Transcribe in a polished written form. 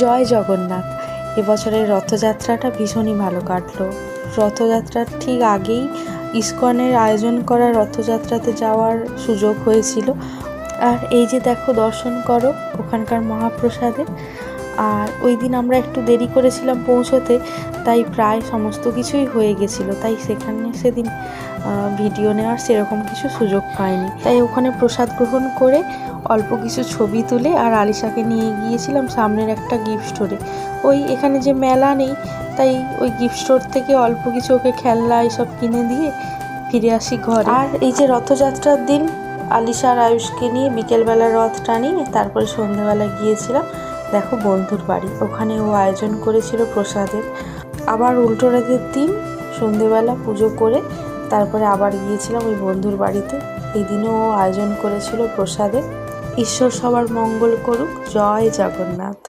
জয় জগন্নাথ। এবছরের রথযাত্রাটা ভীষণই ভালো কাটলো। রথযাত্রার ঠিক আগেই ইস্কনের আয়োজন করা রথযাত্রাতে যাওয়ার সুযোগ হয়েছিল। আর এই যে দেখো, দর্শন করো ওখানকার মহাপ্রসাদে। আর ওই দিন আমরা একটু দেরি করেছিলাম পৌঁছতে, তাই প্রায় সমস্ত কিছুই হয়ে গেছিলো, তাই সেদিন ভিডিও নেওয়ার সেরকম কিছু সুযোগ পাইনি। তাই ওখানে প্রসাদ গ্রহণ করে অল্প কিছু ছবি তুলে আর আলিশাকে নিয়ে গিয়েছিলাম সামনের একটা গিফট স্টোরে। এখানে যে মেলা নেই, তাই ওই গিফট স্টোর থেকে অল্প কিছু ওকে খেলনা এইসব কিনে দিয়ে ফিরে আসি ঘরে। আর এই যে রথযাত্রার দিন আলিশা আর আয়ুষকে নিয়ে বিকেলবেলা রথ টানিয়ে তারপরে সন্ধ্যেবেলা গিয়েছিলাম দেখো বন্ধুর বাড়ি। ওখানে ও আয়োজন করেছিল প্রসাদের। আবার উল্টো রথের দিন সন্ধ্যেবেলা পুজো করে তারপরে আবার গিয়েছিলাম ওই বন্ধুর বাড়িতে। এই দিনও ও আয়োজন করেছিল প্রসাদের। ঈশ্বর সবার মঙ্গল করুক। জয় জগন্নাথ।